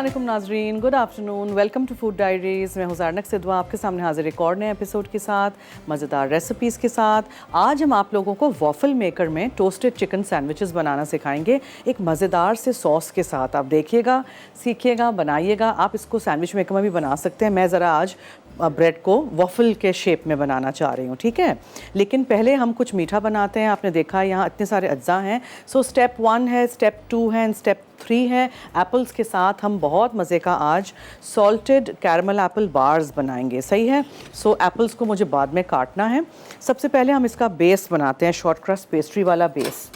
अस्सलाम नाजरीन, good afternoon, welcome to food diaries. मैं हूं ज़ारनक सिद्दवा आपके सामने हाजिर एक और नए एपिसोड के साथ, मज़ेदार रेसिपीज़ के साथ। आज हम आप लोगों को वॉफल मेकर में टोस्टेड चिकन सैंडविचेस बनाना सिखाएंगे एक मज़ेदार से सॉस के साथ। आप देखिएगा, सीखिएगा, बनाइएगा। आप इसको सैंडविच मेकर में भी बना सकते हैं। मैं ज़रा आज ब्रेड को वॉफल के शेप में बनाना चाह रही हूँ, ठीक है। लेकिन पहले हम कुछ मीठा बनाते हैं। आपने देखा है यहाँ इतने सारे अज्जा हैं। सो स्टेप 1 है, स्टेप 2 है, स्टेप 3 है। एप्पल्स के साथ हम बहुत मज़े का आज सॉल्टेड कैरमल एप्पल बार्स बनाएंगे, सही है। सो एप्पल्स को मुझे बाद में काटना है। सबसे पहले हम इसका बेस बनाते हैं, शॉर्ट क्रस्ट पेस्ट्री वाला बेस।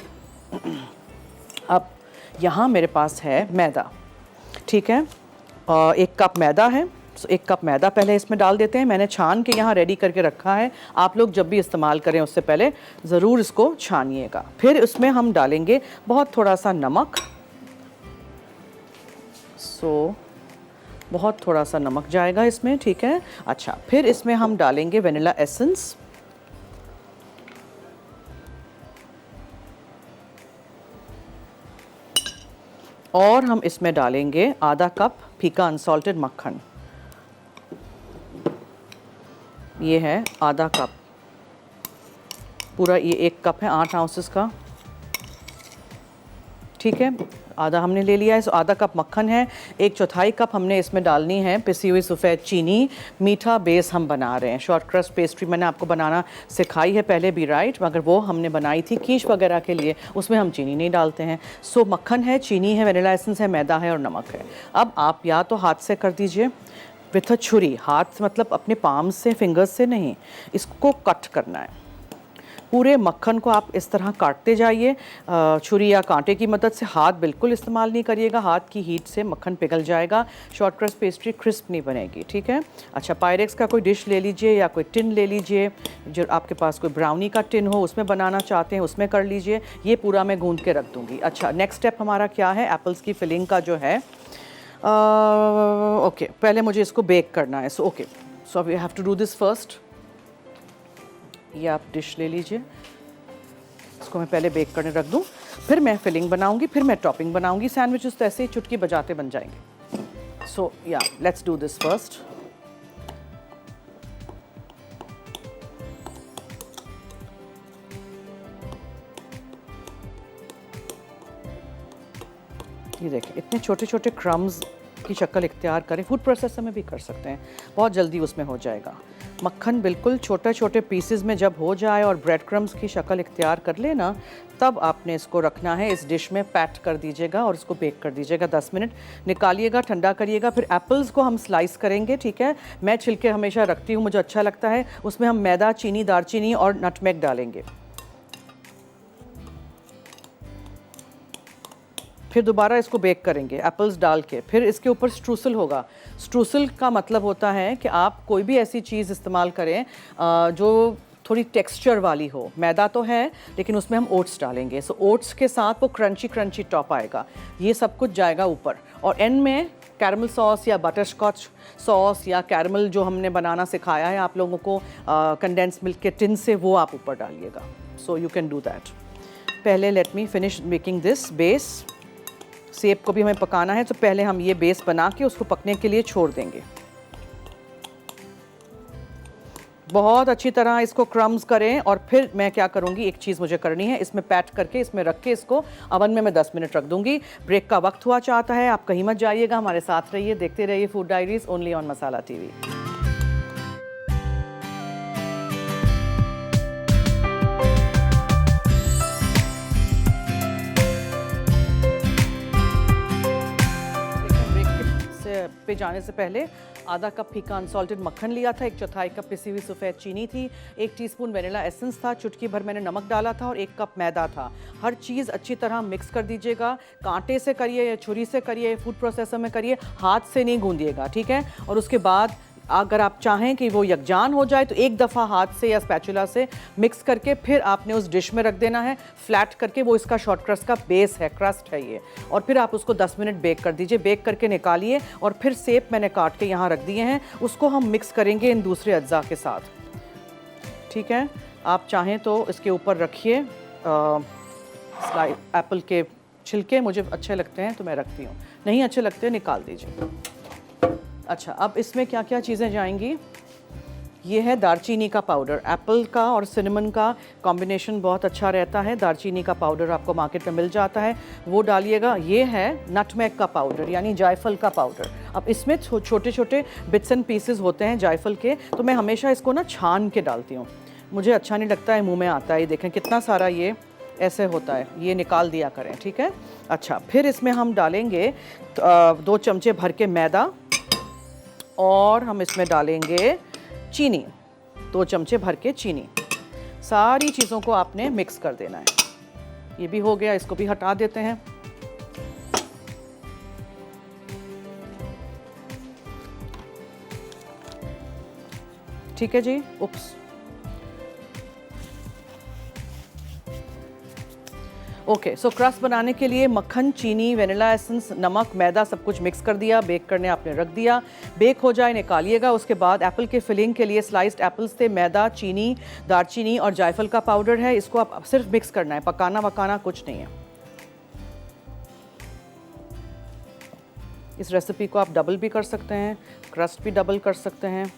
अब यहाँ मेरे पास है मैदा, ठीक है। 1 कप मैदा है। 1 कप मैदा पहले इसमें डाल देते हैं। मैंने छान के यहाँ रेडी करके रखा है। आप लोग जब भी इस्तेमाल करें उससे पहले ज़रूर इसको छानिएगा। फिर उसमें हम डालेंगे बहुत थोड़ा सा नमक। बहुत थोड़ा सा नमक जाएगा इसमें, ठीक है। अच्छा, फिर इसमें हम डालेंगे वनीला एसेंस। और हम इसमें डालेंगे आधा कप फीका अनसॉल्टेड मक्खन। ये है आधा कप, पूरा ये 1 कप है 8 आउंसेस का, ठीक है। आधा हमने ले लिया है। सो आधा कप मक्खन है। 1/4 कप हमने इसमें डालनी है पिसी हुई सफ़ेद चीनी। मीठा बेस हम बना रहे हैं। शॉर्ट क्रस्ट पेस्ट्री मैंने आपको बनाना सिखाई है पहले भी, राइट, मगर वो हमने बनाई थी कीश वगैरह के लिए, उसमें हम चीनी नहीं डालते हैं। सो मक्खन है, चीनी है, वनीला एसेंस है, मैदा है और नमक है। अब आप या तो हाथ से कर दीजिए विथ अ छुरी, हाथ मतलब अपने पाम से, फिंगर्स से नहीं, इसको कट करना है। पूरे मक्खन को आप इस तरह काटते जाइए छुरी या कांटे की मदद से। हाथ बिल्कुल इस्तेमाल नहीं करिएगा, हाथ की हीट से मक्खन पिघल जाएगा, शॉर्ट क्रस्ट पेस्ट्री क्रिस्प नहीं बनेगी, ठीक है। अच्छा, पायरेक्स का कोई डिश ले लीजिए या कोई टिन ले लीजिए, जो आपके पास कोई ब्राउनी का टिन हो उसमें बनाना चाहते हैं उसमें कर लीजिए। ये पूरा मैं गूंद के रख दूँगी। अच्छा, नेक्स्ट स्टेप हमारा क्या है, एप्पल्स की फिलिंग का जो है। ओके, पहले मुझे इसको बेक करना है। So we have to do this first. ये आप डिश ले लीजिए, इसको मैं पहले बेक करने रख दूं, फिर मैं फिलिंग बनाऊंगी, फिर मैं टॉपिंग बनाऊंगी। सैंडविचेस तो ऐसे ही चुटकी बजाते बन जाएंगे। सो या लेट्स डू दिस फर्स्ट। ये देखें, इतने छोटे छोटे क्रम्स की शक्ल इख्तियार करें। फूड प्रोसेसर में भी कर सकते हैं, बहुत जल्दी उसमें हो जाएगा। मक्खन बिल्कुल छोटे छोटे पीसेस में जब हो जाए और ब्रेड क्रम्स की शक्ल इख्तियार कर ले ना, तब आपने इसको रखना है इस डिश में, पैट कर दीजिएगा और इसको बेक कर दीजिएगा 10 मिनट। निकालिएगा, ठंडा करिएगा। फिर एप्पल्स को हम स्लाइस करेंगे, ठीक है। मैं छिलके हमेशा रखती हूँ, मुझे अच्छा लगता है। उसमें हम मैदा, चीनी, दालचीनी और नटमेग डालेंगे। फिर दोबारा इसको बेक करेंगे एप्पल्स डाल के। फिर इसके ऊपर स्ट्रूसल होगा। स्ट्रूसल का मतलब होता है कि आप कोई भी ऐसी चीज़ इस्तेमाल करें जो थोड़ी टेक्सचर वाली हो। मैदा तो है लेकिन उसमें हम ओट्स डालेंगे। सो ओट्स के साथ वो क्रंची क्रंची टॉप आएगा। ये सब कुछ जाएगा ऊपर और एंड में कैरमल सॉस या बटर स्कॉच सॉस या कैरमल जो हमने बनाना सिखाया है आप लोगों को कंडेंस मिल्क के टिन से, वो आप ऊपर डालिएगा। So you can do that. पहले let me finish making this base. सेब को भी हमें पकाना है, तो पहले हम ये बेस बना के उसको पकने के लिए छोड़ देंगे। बहुत अच्छी तरह इसको क्रम्स करें और फिर मैं क्या करूंगी, एक चीज़ मुझे करनी है, इसमें पैट करके इसमें रख के इसको अवन में मैं 10 मिनट रख दूंगी। ब्रेक का वक्त हुआ चाहता है, आप कहीं मत जाइएगा, हमारे साथ रहिए, देखते रहिए food diaries only on masala TV. पे जाने से पहले आधा कप फीका अनसॉल्टेड मक्खन लिया था, 1/4 कप पिसी हुई सफ़ेद चीनी थी, 1 टीस्पून वनीला एसेंस था, चुटकी भर मैंने नमक डाला था और 1 कप मैदा था। हर चीज़ अच्छी तरह मिक्स कर दीजिएगा। कांटे से करिए या छुरी से करिए, फूड प्रोसेसर में करिए, हाथ से नहीं गूंदिएगा, ठीक है। और उसके बाद अगर आप चाहें कि वो यकजान हो जाए तो एक दफ़ा हाथ से या स्पैचुला से मिक्स करके फिर आपने उस डिश में रख देना है, फ्लैट करके। वो इसका शॉर्ट क्रस्ट का बेस है, क्रस्ट है ये। और फिर आप उसको 10 मिनट बेक कर दीजिए। बेक करके निकालिए और फिर सेब मैंने काट के यहाँ रख दिए हैं, उसको हम मिक्स करेंगे इन दूसरे अज्जा के साथ, ठीक है। आप चाहें तो इसके ऊपर रखिए एप्पल के छिलके, मुझे अच्छे लगते हैं तो मैं रखती हूँ। नहीं अच्छे लगते निकाल दीजिए। अच्छा, अब इसमें क्या क्या चीज़ें जाएंगी? ये है दालचीनी का पाउडर। एप्पल का और सिनेमन का कॉम्बिनेशन बहुत अच्छा रहता है। दालचीनी का पाउडर आपको मार्केट में मिल जाता है, वो डालिएगा। ये है नटमेग का पाउडर यानी जायफल का पाउडर। अब इसमें छोटे छोटे बिट्स एंड पीसेस होते हैं जायफल के, तो मैं हमेशा इसको ना छान के डालती हूँ, मुझे अच्छा नहीं लगता है, मुँह में आता है। ये देखें कितना सारा ये ऐसे होता है, ये निकाल दिया करें, ठीक है। अच्छा, फिर इसमें हम डालेंगे 2 चमचे भर के मैदा और हम इसमें डालेंगे चीनी, 2 चमचे भर के चीनी। सारी चीज़ों को आपने मिक्स कर देना है। ये भी हो गया, इसको भी हटा देते हैं। ठीक है जी। उप्स, ओके। सो क्रस्ट बनाने के लिए मक्खन, चीनी, वेनिला एसेंस, नमक, मैदा सब कुछ मिक्स कर दिया, बेक करने आपने रख दिया। बेक हो जाए निकालिएगा। उसके बाद एप्पल के फिलिंग के लिए स्लाइस्ड एप्पल्स थे, मैदा, चीनी, दालचीनी और जायफल का पाउडर है। इसको आप सिर्फ मिक्स करना है, पकाना वकाना कुछ नहीं है। इस रेसिपी को आप डबल भी कर सकते हैं, क्रस्ट भी डबल कर सकते हैं।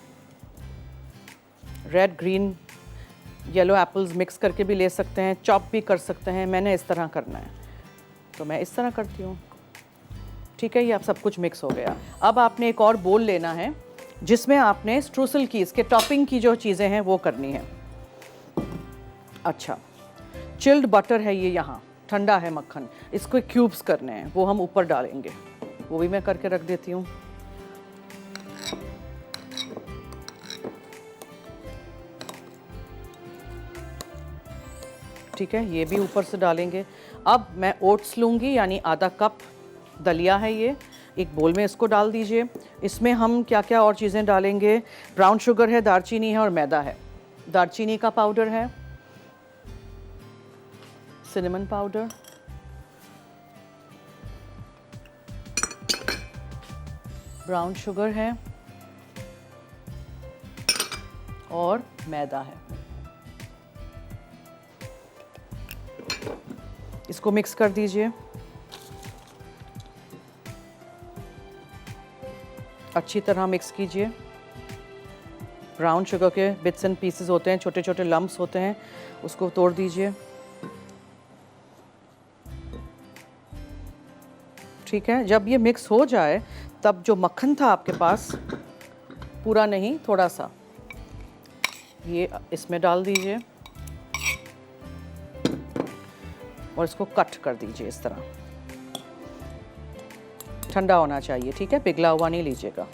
Red, green, yellow apples mix करके भी ले सकते हैं, चॉप भी कर सकते हैं। मैंने इस तरह करना है तो मैं इस तरह करती हूँ। ठीक है, ये आप सब कुछ मिक्स हो गया। अब आपने एक और बोल लेना है जिसमें आपने स्ट्रूसल की, इसके टॉपिंग की जो चीज़ें हैं वो करनी है। अच्छा, चिल्ड बटर है ये, यहाँ ठंडा है मक्खन, इसको क्यूब्स करने हैं, वो हम ऊपर डालेंगे। वो भी मैं करके रख देती हूँ। ठीक है, ये भी ऊपर से डालेंगे। अब मैं ओट्स लूँगी, यानी आधा कप दलिया है ये, एक बोल में इसको डाल दीजिए। इसमें हम क्या क्या और चीज़ें डालेंगे? ब्राउन शुगर है, दालचीनी है और मैदा है। दालचीनी का पाउडर है, सिनेमन पाउडर, ब्राउन शुगर है और मैदा है। इसको मिक्स कर दीजिए अच्छी तरह, मिक्स कीजिए। ब्राउन शुगर के बिट्स एंड पीसेस होते हैं, छोटे छोटे लम्प्स होते हैं, उसको तोड़ दीजिए। ठीक है, जब ये मिक्स हो जाए तब जो मक्खन था आपके पास, पूरा नहीं थोड़ा सा, ये इसमें डाल दीजिए और इसको कट कर दीजिए इस तरह। ठंडा होना चाहिए, ठीक है, पिघला हुआ नहीं लीजिएगा।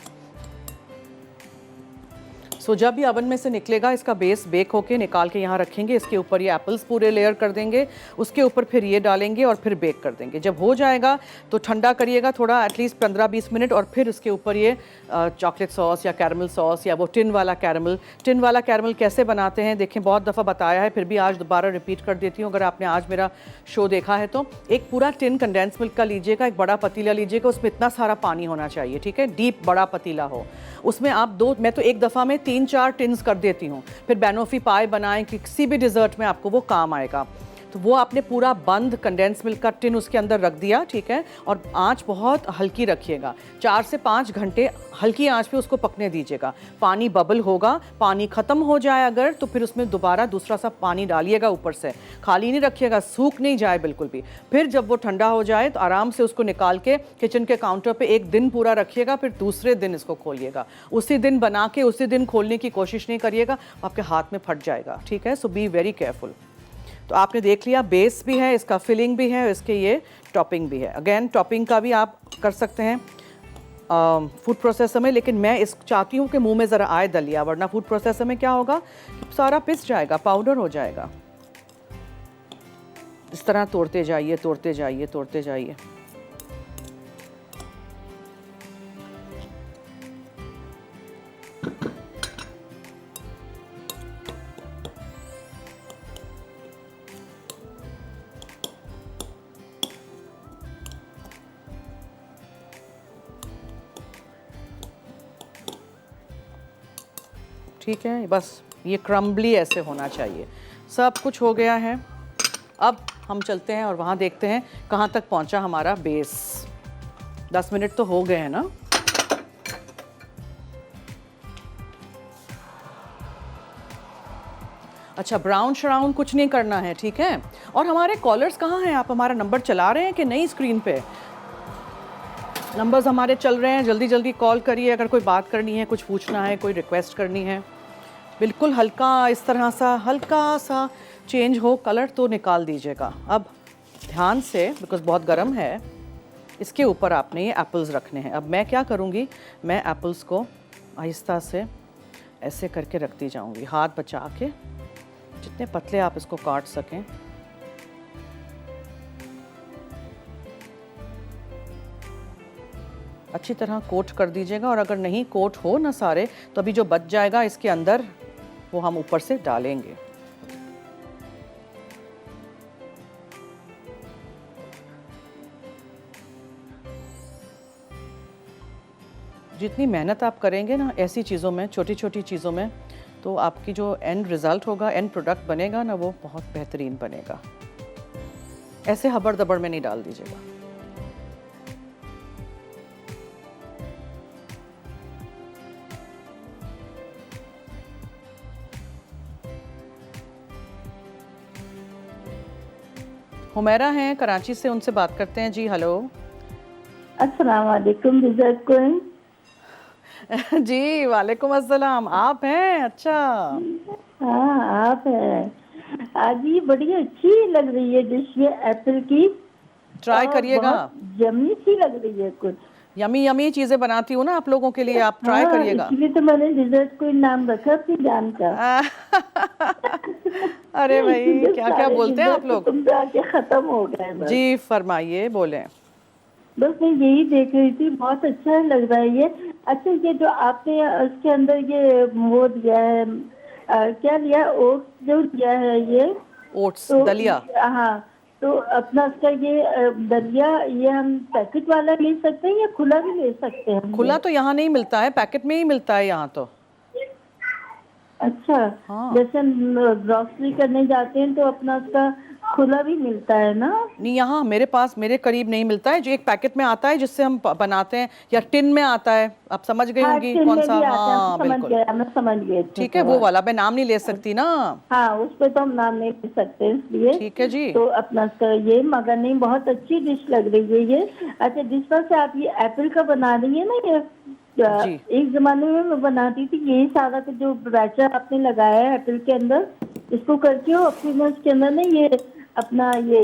सो जब ये ओवन में से निकलेगा, इसका बेस बेक होके निकाल के यहाँ रखेंगे। इसके ऊपर ये एप्पल्स पूरे लेयर कर देंगे, उसके ऊपर फिर ये डालेंगे और फिर बेक कर देंगे। जब हो जाएगा तो ठंडा करिएगा थोड़ा, एटलीस्ट 15-20 मिनट, और फिर इसके ऊपर ये चॉकलेट सॉस या कैरमल सॉस या वो टिन वाला कैरमल कैसे बनाते हैं देखें, बहुत दफ़ा बताया है, फिर भी आज दोबारा रिपीट कर देती हूँ। अगर आपने आज मेरा शो देखा है तो एक पूरा टिन कंडेंस मिल्क का लीजिएगा, एक बड़ा पतीला लीजिएगा, उसमें इतना सारा पानी होना चाहिए, ठीक है, डीप बड़ा पतीला हो। उसमें आप मैं तो एक दफ़ा में 3-4 टिन्स कर देती हूँ। फिर बैनोफी पाए बनाएं, किसी भी डिज़र्ट में आपको वो काम आएगा। तो वो आपने पूरा बंद कंडेंस मिल्क का टिन उसके अंदर रख दिया, ठीक है, और आंच बहुत हल्की रखिएगा। 4 से 5 घंटे हल्की आंच पे उसको पकने दीजिएगा। पानी बबल होगा, पानी ख़त्म हो जाए अगर, तो फिर उसमें दोबारा दूसरा सा पानी डालिएगा ऊपर से, खाली नहीं रखिएगा, सूख नहीं जाए बिल्कुल भी। फिर जब वो ठंडा हो जाए तो आराम से उसको निकाल के किचन के काउंटर पे एक दिन पूरा रखिएगा, फिर दूसरे दिन इसको खोलिएगा। उसी दिन बना के उसी दिन खोलने की कोशिश नहीं करिएगा, आपके हाथ में फट जाएगा, ठीक है। सो बी वेरी केयरफुल। तो आपने देख लिया, बेस भी है, इसका फिलिंग भी है, इसके ये टॉपिंग भी है। अगेन टॉपिंग का भी आप कर सकते हैं फूड प्रोसेसर में, लेकिन मैं इस चाहती हूँ कि मुंह में ज़रा आए दलिया, वरना फूड प्रोसेसर में क्या होगा, सारा पिस जाएगा, पाउडर हो जाएगा। इस तरह तोड़ते जाइए, तोड़ते जाइए, तोड़ते जाइए। ठीक है, बस ये क्रम्बली ऐसे होना चाहिए। सब कुछ हो गया है। अब हम चलते हैं और वहाँ देखते हैं कहाँ तक पहुँचा हमारा बेस। 10 मिनट तो हो गए हैं ना। अच्छा, ब्राउन श्राउन कुछ नहीं करना है, ठीक है। और हमारे कॉलर्स कहाँ हैं? आप हमारा नंबर चला रहे हैं कि नहीं? स्क्रीन पे नंबर्स हमारे चल रहे हैं, जल्दी जल्दी कॉल करिए अगर कोई बात करनी है, कुछ पूछना है, कोई रिक्वेस्ट करनी है। बिल्कुल हल्का इस तरह सा हल्का सा चेंज हो कलर तो निकाल दीजिएगा। अब ध्यान से, बिकॉज बहुत गर्म है, इसके ऊपर आपने ये एप्पल्स रखने हैं। अब मैं क्या करूँगी, मैं एप्पल्स को आहिस्ता से ऐसे करके रखती जाऊँगी, हाथ बचा के, जितने पतले आप इसको काट सकें। अच्छी तरह कोट कर दीजिएगा, और अगर नहीं कोट हो ना सारे, तो अभी जो बच जाएगा इसके अंदर वो हम ऊपर से डालेंगे। जितनी मेहनत आप करेंगे ना ऐसी चीज़ों में, छोटी छोटी चीज़ों में, तो आपकी जो एंड रिज़ल्ट होगा, एंड प्रोडक्ट बनेगा ना, वो बहुत बेहतरीन बनेगा। ऐसे हबड़ दबड़ में नहीं डाल दीजिएगा। हुमैरा हैं कराची से, उनसे बात करते हैं जी। हेलो। अस्सलाम वालेकुम रिजत कुइन। जी वालेकुम अस्सलाम, आप हैं? अच्छा, हाँ आप हैं। आज ये बड़ी अच्छी लग रही है डिश ये एप्पल की। ट्राई करिएगा। यम्मी सी लग रही है कुछ। यमी यमी चीज़ें बनाती हूँ ना आप लोगों के लिए, आप ट्राई करिएगा। इसलिए तो मैंने रिजत कुइन नाम रखा अपनी जान का। अरे भाई क्या क्या बोलते हैं आप लोग। तुम तो आके खत्म हो गए बस। जी फरमाइए, बोलें। बस मैं यही देख रही थी, बहुत अच्छा लग रहा है ये। अच्छा, ये जो आपने उसके अंदर ये वो दिया है, क्या लिया, ओट्स जो दिया है ये, ओट्स तो दलिया। हाँ, तो अपना उसका ये दलिया, ये हम पैकेट वाला ले सकते हैं या खुला भी ले सकते हैं? खुला तो यहाँ नहीं मिलता है, पैकेट में ही मिलता है यहाँ तो। अच्छा, हाँ। जैसे ग्रोसरी करने जाते हैं तो अपना उसका खुला भी मिलता है ना? नहीं, यहाँ मेरे पास, मेरे करीब नहीं मिलता है। जो एक पैकेट में आता है जिससे हम बनाते हैं, या टिन में आता है, आप समझ गई होंगी कौन सा। हाँ बिल्कुल, मैं समझ गई। ठीक है, वो वाला। मैं नाम नहीं ले सकती ना। हाँ, उस पे तो हम नाम नहीं ले सकते, इसलिए ठीक है जी। तो अपना उसका ये, मगर नहीं, बहुत अच्छी डिश लग रही है ये। अच्छा, जिस पर से आप ये एप्पल का बना रही है ना, ये जी। एक जमाने में मैं बनाती थी यही सारा का जो बैटर आपने लगाया है एप्पल के अंदर, इसको करके और फिर मैं उसके अंदर ना ये अपना ये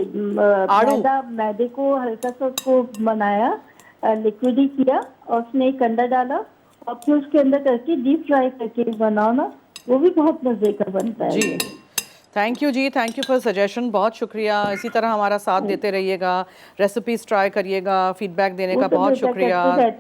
मैदे को हल्का सा उसको बनाया, लिक्विड ही किया, और उसमें एक अंडा डाला, और फिर उसके अंदर करके डीप फ्राई करके बनाओ ना, वो भी बहुत मजे का बनता है जी। थैंक यू जी, थैंक यू फॉर सजेशन, बहुत शुक्रिया। इसी तरह हमारा साथ देते रहिएगा, रेसिपीज ट्राई करिएगा, फीडबैक देने का बहुत शुक्रिया।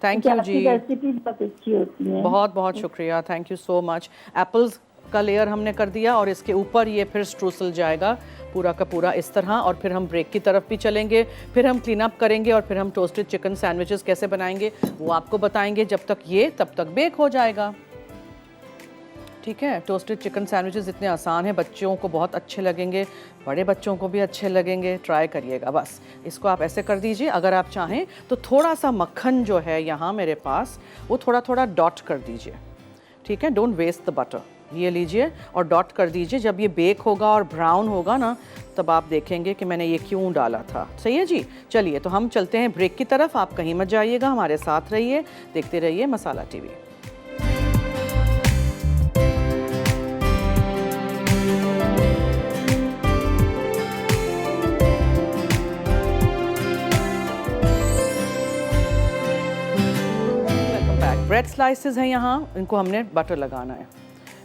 थैंक यू जी, रेसिपी बहुत अच्छी होती है। बहुत बहुत शुक्रिया, thank you so much. Apples का लेयर हमने कर दिया, और इसके ऊपर ये फिर स्ट्रूसल जाएगा पूरा का पूरा इस तरह, और फिर हम ब्रेक की तरफ भी चलेंगे, फिर हम क्लीन अप करेंगे, और फिर हम टोस्टेड चिकन सैंडविचेस कैसे बनाएंगे वो आपको बताएंगे। जब तक ये, तब तक बेक हो जाएगा। ठीक है, टोस्टेड चिकन सैंडविचेस इतने आसान हैं, बच्चों को बहुत अच्छे लगेंगे, बड़े बच्चों को भी अच्छे लगेंगे। ट्राई करिएगा। बस इसको आप ऐसे कर दीजिए। अगर आप चाहें तो थोड़ा सा मक्खन जो है यहाँ मेरे पास, वो थोड़ा थोड़ा डॉट कर दीजिए। ठीक है, डोंट वेस्ट द बटर। ये लीजिए और डॉट कर दीजिए। जब ये बेक होगा और ब्राउन होगा ना, तब आप देखेंगे कि मैंने ये क्यों डाला था। सही है जी। चलिए, तो हम चलते हैं ब्रेक की तरफ। आप कहीं मत जाइएगा, हमारे साथ रहिए, देखते रहिए मसाला टीवी। ब्रेड स्लाइसेस हैं यहाँ, इनको हमने बटर लगाना है।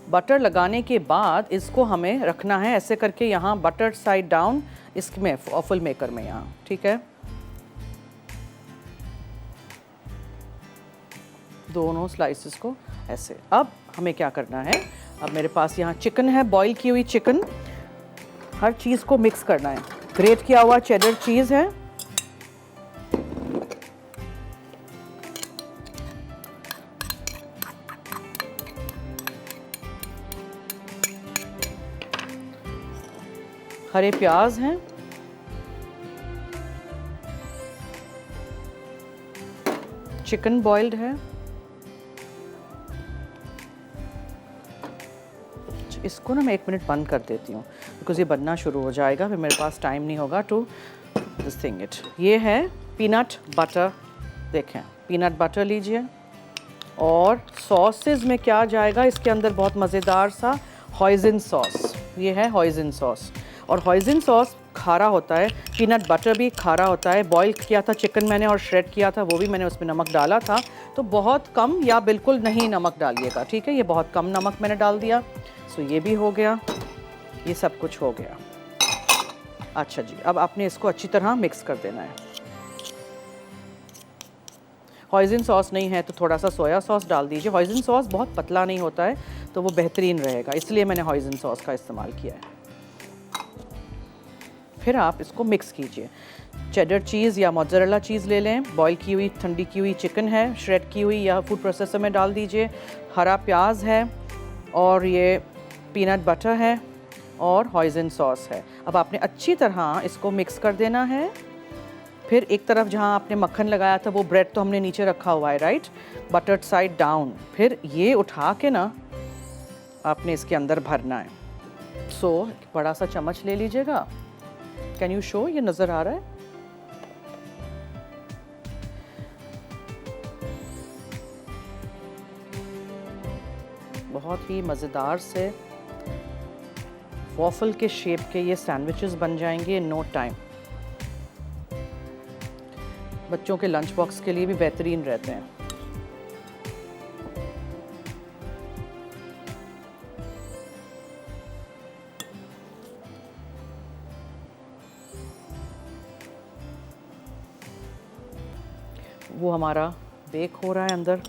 बटर लगाने के बाद इसको हमें रखना है ऐसे करके यहाँ, बटर साइड डाउन इसमें वॉफल मेकर में यहाँ। ठीक है, दोनों स्लाइसेस को ऐसे। अब हमें क्या करना है, अब मेरे पास यहाँ चिकन है, बॉईल की हुई चिकन। हर चीज़ को मिक्स करना है। ग्रेट किया हुआ चेडर चीज़ है, हरे प्याज हैं, चिकन बॉइल्ड है। इसको ना मैं 1 मिनट बंद कर देती हूँ बिकॉज ये बनना शुरू हो जाएगा, फिर मेरे पास टाइम नहीं होगा टू दिस थिंग इट। ये है पीनट बटर, देखें पीनट बटर लीजिए। और सॉसेज में क्या जाएगा इसके अंदर, बहुत मज़ेदार सा हॉइज़न सॉस। ये है हॉइज़न सॉस, और हॉइज़न सॉस खारा होता है, पीनट बटर भी खारा होता है। बॉईल किया था चिकन मैंने और श्रेड किया था, वो भी मैंने उसमें नमक डाला था, तो बहुत कम या बिल्कुल नहीं नमक डालिएगा, ठीक है। ये बहुत कम नमक मैंने डाल दिया। सो ये भी हो गया, ये सब कुछ हो गया। अच्छा जी, अब आपने इसको अच्छी तरह मिक्स कर देना है। हॉइज़न सॉस नहीं है तो थोड़ा सा सोया सॉस डाल दीजिए। हॉइज़न सॉस बहुत पतला नहीं होता है तो वो बेहतरीन रहेगा, इसलिए मैंने हॉइज़न सॉस का इस्तेमाल किया है। फिर आप इसको मिक्स कीजिए। चेडर चीज़ या मोज़रेला चीज़ ले लें, बॉईल की हुई ठंडी की हुई चिकन है, श्रेड की हुई या फूड प्रोसेसर में डाल दीजिए। हरा प्याज है और ये पीनट बटर है और हॉइज़न सॉस है। अब आपने अच्छी तरह इसको मिक्स कर देना है। फिर एक तरफ जहाँ आपने मक्खन लगाया था वो ब्रेड तो हमने नीचे रखा हुआ है, राइट, बटर्ड साइड डाउन। फिर ये उठा के ना आपने इसके अंदर भरना है। सो बड़ा सा चम्मच ले लीजिएगा। कैन यू शो, ये नज़र आ रहा है? बहुत ही मज़ेदार से वॉफल के शेप के ये सैंडविचेस बन जाएंगे इन नो टाइम। बच्चों के लंच बॉक्स के लिए भी बेहतरीन रहते हैं। वो हमारा बेक हो रहा है अंदर,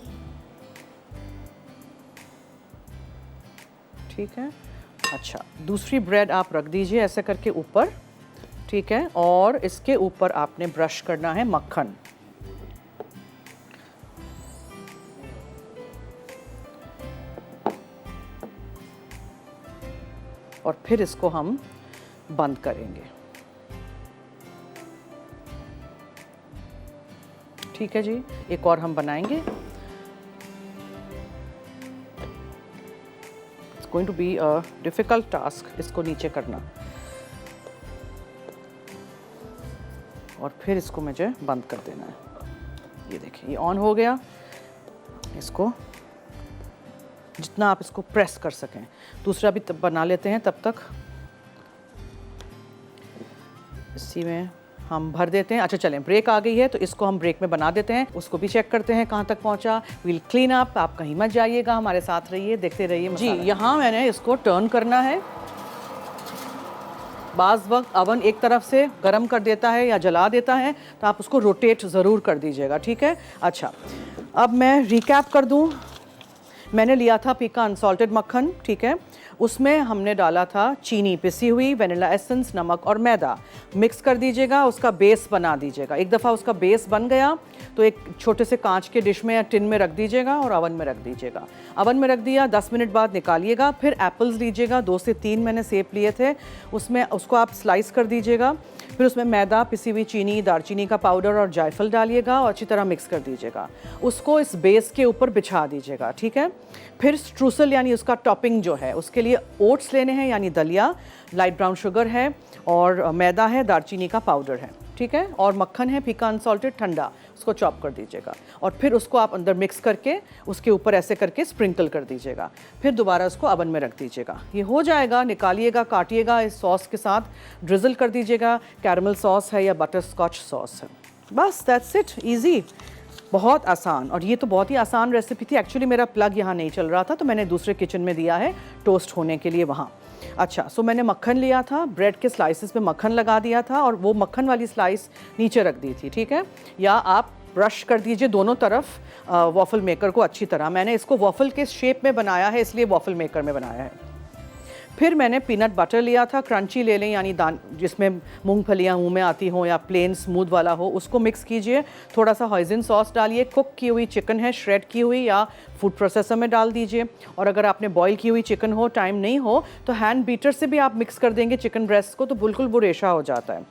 ठीक है। अच्छा, दूसरी ब्रेड आप रख दीजिए ऐसे करके ऊपर, ठीक है, और इसके ऊपर आपने ब्रश करना है मक्खन। और फिर इसको हम बंद करेंगे, ठीक है जी। एक और हम बनाएंगे। It's going to be a difficult task इसको नीचे करना, और फिर इसको मुझे बंद कर देना है। ये देखिए ये ऑन हो गया। इसको जितना आप इसको प्रेस कर सकें। दूसरा भी तब बना लेते हैं, तब तक इसी में हम भर देते हैं। अच्छा चलें, ब्रेक आ गई है तो इसको हम ब्रेक में बना देते हैं, उसको भी चेक करते हैं कहाँ तक पहुँचा। विल क्लीन अप, आप कहीं मत जाइएगा, हमारे साथ रहिए, देखते रहिए जी। यहाँ मैंने इसको टर्न करना है। बाज़ वक्त अवन एक तरफ से गर्म कर देता है या जला देता है, तो आप उसको रोटेट ज़रूर कर दीजिएगा, ठीक है। अच्छा, अब मैं रिकैप कर दूँ। मैंने लिया था पीका अनसॉल्टेड मक्खन, ठीक है। उसमें हमने डाला था चीनी पिसी हुई, वेनिला एसेंस, नमक और मैदा। मिक्स कर दीजिएगा, उसका बेस बना दीजिएगा। एक दफ़ा उसका बेस बन गया तो एक छोटे से कांच के डिश में या टिन में रख दीजिएगा और अवन में रख दीजिएगा। अवन में रख दिया, 10 मिनट बाद निकालिएगा। फिर एप्पल्स लीजिएगा, 2 से 3 मैंने सेब लिए थे, उसमें उसको आप स्लाइस कर दीजिएगा। फिर उसमें मैदा, पिसी हुई चीनी, दालचीनी का पाउडर और जायफल डालिएगा और अच्छी तरह मिक्स कर दीजिएगा। उसको इस बेस के ऊपर बिछा दीजिएगा, ठीक है। फिर स्ट्रूसल यानी उसका टॉपिंग जो है, उसके लिए ओट्स लेने हैं यानी दलिया, लाइट ब्राउन शुगर है और मैदा है, दालचीनी का पाउडर है, ठीक है, और मक्खन है पीका अनसॉल्टेड ठंडा, उसको चॉप कर दीजिएगा। और फिर उसको आप अंदर मिक्स करके उसके ऊपर ऐसे करके स्प्रिंकल कर दीजिएगा। फिर दोबारा उसको अवन में रख दीजिएगा। ये हो जाएगा, निकालिएगा, काटिएगा, इस सॉस के साथ ड्रिजल कर दीजिएगा। कैरमल सॉस है या बटर स्कॉच सॉस है, बस दैट्स इट, ईजी, बहुत आसान। और ये तो बहुत ही आसान रेसिपी थी। एक्चुअली मेरा प्लग यहाँ नहीं चल रहा था तो मैंने दूसरे किचन में दिया है टोस्ट होने के लिए वहाँ। अच्छा, सो मैंने मक्खन लिया था, ब्रेड के स्लाइसेस पे मक्खन लगा दिया था और वो मक्खन वाली स्लाइस नीचे रख दी थी, ठीक है। या आप ब्रश कर दीजिए दोनों तरफ वॉफल मेकर को अच्छी तरह। मैंने इसको वॉफल के शेप में बनाया है, इसलिए वॉफल मेकर में बनाया है। फिर मैंने पीनट बटर लिया था, क्रंची ले लें यानी दान जिसमें मूंगफलियाँ मुंह में आती हों या प्लेन स्मूथ वाला हो, उसको मिक्स कीजिए। थोड़ा सा हॉइज़न सॉस डालिए, कुक की हुई चिकन है श्रेड की हुई या फूड प्रोसेसर में डाल दीजिए। और अगर आपने बॉईल की हुई चिकन हो, टाइम नहीं हो, तो हैंड बीटर से भी आप मिक्स कर देंगे चिकन ब्रेस्ट को, तो बिल्कुल वो रेशा हो जाता है।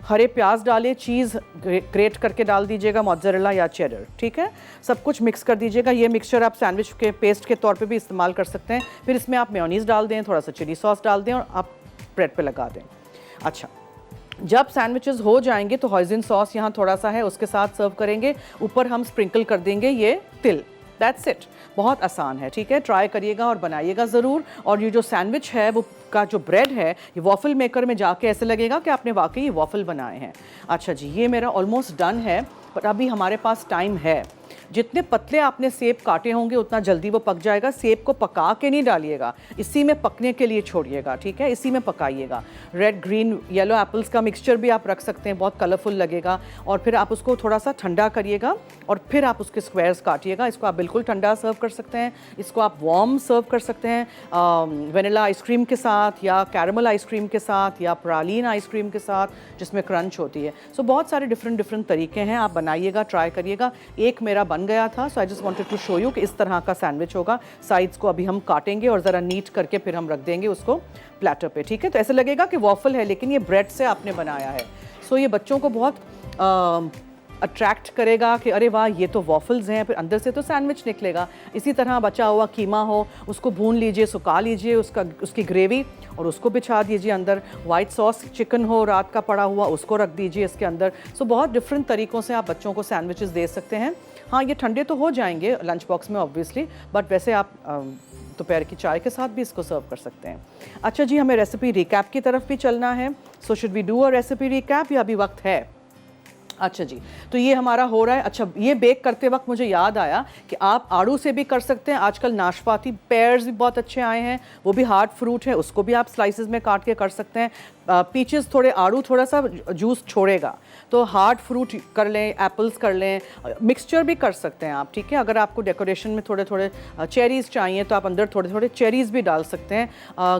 हरे प्याज डालें, चीज़ ग्रेट करके डाल दीजिएगा, मोज़रेला या चेडर, ठीक है। सब कुछ मिक्स कर दीजिएगा। ये मिक्सचर आप सैंडविच के पेस्ट के तौर पे भी इस्तेमाल कर सकते हैं। फिर इसमें आप मेयोनीज़ डाल दें, थोड़ा सा चिली सॉस डाल दें और आप ब्रेड पे लगा दें। अच्छा, जब सैंडविचेस हो जाएंगे तो हॉइज़न सॉस यहाँ थोड़ा सा है, उसके साथ सर्व करेंगे। ऊपर हम स्प्रिंकल कर देंगे ये तिल। That's it. बहुत आसान है, ठीक है। ट्राई करिएगा और बनाइएगा ज़रूर। और ये जो सैंडविच है वो का जो ब्रेड है, ये वॉफल मेकर में जाके ऐसे लगेगा कि आपने वाकई ये वॉफल बनाए हैं। अच्छा जी, ये मेरा ऑलमोस्ट डन है, पर अभी हमारे पास टाइम है। जितने पतले आपने सेब काटे होंगे उतना जल्दी वो पक जाएगा। सेब को पका के नहीं डालिएगा, इसी में पकने के लिए छोड़िएगा, ठीक है। इसी में पकाइएगा। रेड, ग्रीन, येलो एप्पल्स का मिक्सचर भी आप रख सकते हैं, बहुत कलरफुल लगेगा। और फिर आप उसको थोड़ा सा ठंडा करिएगा और फिर आप उसके स्क्वायर्स काटिएगा। इसको आप बिल्कुल ठंडा सर्व कर सकते हैं, इसको आप वार्म सर्व कर सकते हैं वनीला आइसक्रीम के साथ या कैरमल आइसक्रीम के साथ या प्रालीन आइसक्रीम के साथ जिसमें क्रंच होती है। सो बहुत सारे डिफरेंट तरीके हैं, आप बनाइएगा, ट्राई करिएगा। एक मेरा बन गया था, so I just wanted to show you कि इस तरह का सैंडविच होगा। साइड्स को अभी हम काटेंगे और ज़रा नीट करके फिर हम रख देंगे उसको प्लेटर पे, ठीक है। तो ऐसे लगेगा कि वॉफल है लेकिन ये ब्रेड से आपने बनाया है। सो ये बच्चों को बहुत अट्रैक्ट करेगा कि अरे वाह ये तो वॉफल्स हैं, फिर अंदर से तो सैंडविच निकलेगा। इसी तरह बचा हुआ कीमा हो, उसको भून लीजिए, सुखा लीजिए उसकी ग्रेवी और उसको बिछा दीजिए अंदर। वाइट सॉस चिकन हो रात का पड़ा हुआ, उसको रख दीजिए इसके अंदर। सो बहुत डिफरेंट तरीक़ों से आप बच्चों को सैंडविचेस दे सकते हैं। हाँ, ये ठंडे तो हो जाएंगे लंच बॉक्स में ऑब्वियसली, बट वैसे आप दोपहर की चाय के साथ भी इसको सर्व कर सकते हैं। अच्छा जी, हमें रेसिपी रिकैप की तरफ भी चलना है। So should we do a recipe recap या अभी वक्त है? अच्छा जी, तो ये हमारा हो रहा है। अच्छा, ये बेक करते वक्त मुझे याद आया कि आप आड़ू से भी कर सकते हैं। आजकल नाशपाती पेयर्स भी बहुत अच्छे आए हैं, वो भी हार्ड फ्रूट है, उसको भी आप स्लाइसेस में काट के कर सकते हैं। पीचेस थोड़े, आड़ू थोड़ा सा जूस छोड़ेगा, तो हार्ड फ्रूट कर लें, एप्पल्स कर लें, मिक्सचर भी कर सकते हैं आप, ठीक है। अगर आपको डेकोरेशन में थोड़े थोड़े चेरीज़ चाहिए तो आप अंदर थोड़े थोड़े चेरीज़ भी डाल सकते हैं,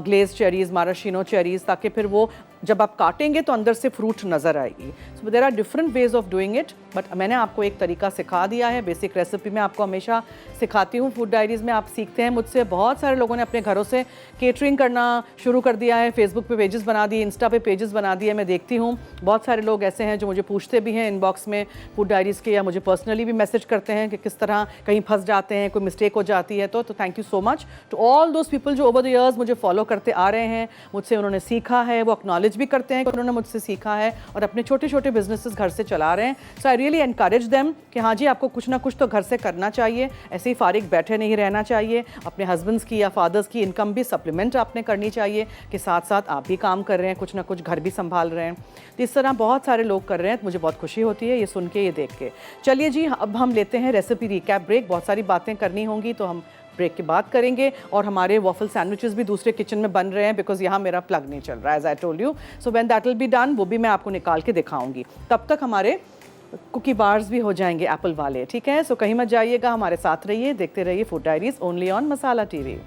ग्लेज चेरीज़, माराशिनो चेरीज़, ताकि फिर वो जब आप काटेंगे तो अंदर से फ्रूट नज़र आएगी। So there are different ways of doing it, but मैंने आपको एक तरीका सिखा दिया है। बेसिक रेसिपी में आपको हमेशा सिखाती हूँ, फूड डायरीज़ में आप सीखते हैं मुझसे। बहुत सारे लोगों ने अपने घरों से केटरिंग करना शुरू कर दिया है, फेसबुक पे पेजेस बना दिए, इंस्टा पे पेजेस बना दिए। मैं देखती हूँ बहुत सारे लोग ऐसे हैं जो मुझे पूछते भी हैं इनबॉक्स में फूड डायरीज़ के, या मुझे पर्सनली भी मैसेज करते हैं कि किस तरह कहीं फंस जाते हैं, कोई मिस्टेक हो जाती है। तो thank you so much to all those people जो ओवर द ईयर्स मुझे फॉलो करते आ रहे हैं, मुझसे उन्होंने सीखा है, वो एक्नॉलेज भी करते हैं कि उन्होंने मुझसे सीखा है और अपने छोटे छोटे बिजनेसेस घर से चला रहे हैं। सो आई रियली एनकरेज देम कि हाँ जी, आपको कुछ ना कुछ तो घर से करना चाहिए, ऐसे ही फारिग बैठे नहीं रहना चाहिए। अपने हस्बैंड्स की या फादर्स की इनकम भी सप्लीमेंट आपने करनी चाहिए कि साथ साथ आप भी काम कर रहे हैं, कुछ ना कुछ घर भी संभाल रहे हैं। तो इस तरह बहुत सारे लोग कर रहे हैं, तो मुझे बहुत खुशी होती है ये सुन के, ये देख के। चलिए जी, अब हम लेते हैं रेसिपी रिकैप ब्रेक। बहुत सारी बातें करनी होंगी तो हम ब्रेक के बाद करेंगे। और हमारे वॉफल सैंडविचेस भी दूसरे किचन में बन रहे हैं बिकॉज यहाँ मेरा प्लग नहीं चल रहा है, as I told you. So when that will be done, वो भी मैं आपको निकाल के दिखाऊंगी। तब तक हमारे कुकी बार्स भी हो जाएंगे एप्पल वाले, ठीक है। सो कहीं मत जाइएगा, हमारे साथ रहिए, देखते रहिए food diaries only on masala TV.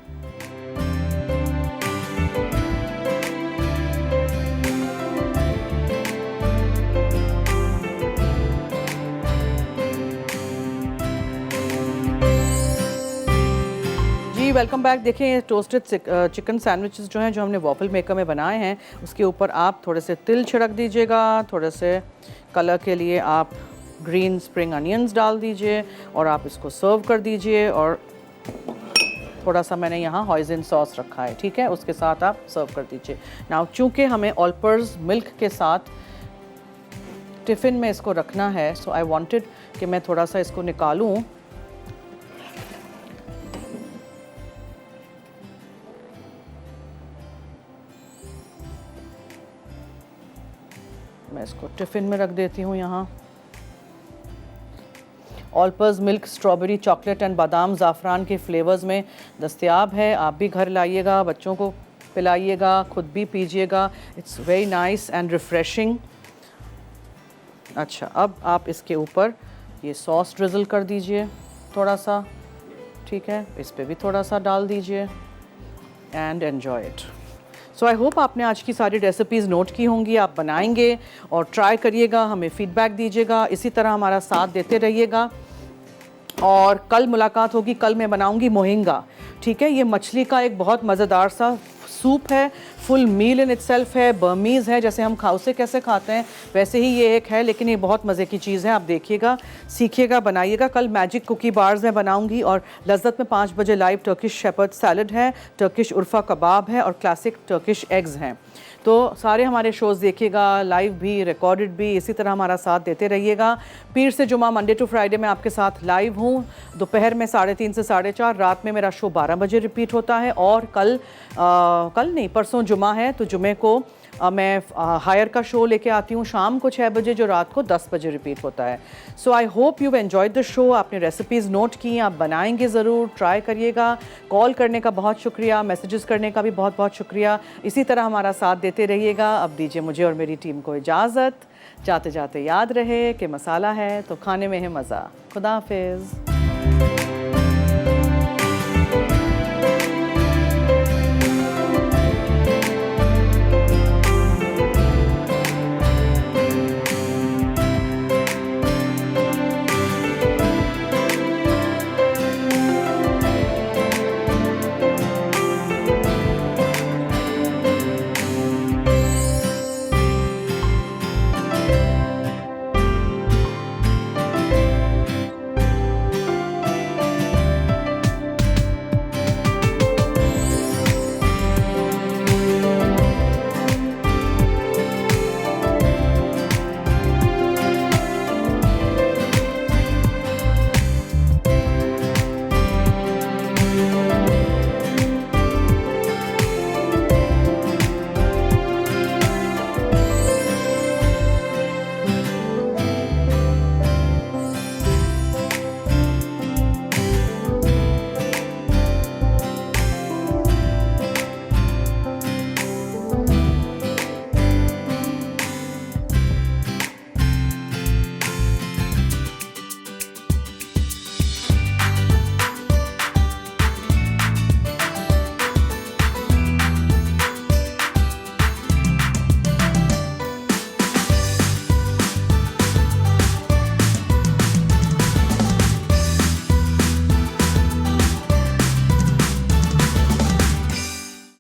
Welcome back. देखिए, टोस्टेड चिकन सैंडविचेस जो हैं, जो हमने वॉफल मेकर में बनाए हैं, उसके ऊपर आप थोड़े से तिल छिड़क दीजिएगा, थोड़े से कलर के लिए आप ग्रीन स्प्रिंग अनियंस डाल दीजिए और आप इसको सर्व कर दीजिए। और थोड़ा सा मैंने यहाँ हॉइज़न सॉस रखा है, ठीक है, उसके साथ आप सर्व कर दीजिए। नाउ चूँकि हमें ऑलपर्स मिल्क के साथ टिफ़िन में इसको रखना है, सो आई वांटेड कि मैं थोड़ा सा इसको निकालूँ। मैं इसको टिफ़िन में रख देती हूँ यहाँ। Olpers milk strawberry, chocolate and बादाम ज़ाफ़रान के फ्लेवर्स में दस्तयाब है। आप भी घर लाइएगा, बच्चों को पिलाइएगा, खुद भी पीजिएगा। It's very nice and refreshing. अच्छा, अब आप इसके ऊपर ये सॉस ड्रिज़ल कर दीजिए थोड़ा सा, ठीक है, इस पे भी थोड़ा सा डाल दीजिए and enjoy it. So I hope आपने आज की सारी रेसिपीज़ नोट की होंगी, आप बनाएंगे और ट्राई करिएगा, हमें फ़ीडबैक दीजिएगा, इसी तरह हमारा साथ देते रहिएगा। और कल मुलाकात होगी, कल मैं बनाऊंगी मोहिंगा, ठीक है। ये मछली का एक बहुत मज़ेदार सा सूप है, फुल मील इन इटसेल्फ है, बर्मीज़ है, जैसे हम खाउसे कैसे खाते हैं वैसे ही ये एक है, लेकिन ये बहुत मज़े की चीज़ है। आप देखिएगा, सीखिएगा, बनाइएगा। कल मैजिक कुकी बार्स मैं बनाऊंगी और लज्जत में 5 बजे लाइव टर्किश शेपर्ड सैलड है, टर्किश उर्फा कबाब है और क्लासिक टर्किश एग्स हैं। तो सारे हमारे शोज़ देखिएगा, लाइव भी, रिकॉर्डेड भी, इसी तरह हमारा साथ देते रहिएगा। पीर से जुमा, मंडे टू फ्राइडे मैं आपके साथ लाइव हूँ, दोपहर में 3:30 से 4:30, रात में मेरा शो 12 बजे रिपीट होता है। और कल नहीं, परसों जुमा है, तो जुमे को मैं हायर का शो लेके आती हूँ शाम को 6 बजे, जो रात को 10 बजे रिपीट होता है। So I hope you enjoyed the show. आपने रेसिपीज़ नोट की, आप बनाएंगे ज़रूर, ट्राई करिएगा। कॉल करने का बहुत शुक्रिया, मैसेजेस करने का भी बहुत बहुत शुक्रिया। इसी तरह हमारा साथ देते रहिएगा। अब दीजिए मुझे और मेरी टीम को इजाज़त। जाते जाते याद रहे कि मसाला है तो खाने में है मज़ा। खुदा हाफिज़।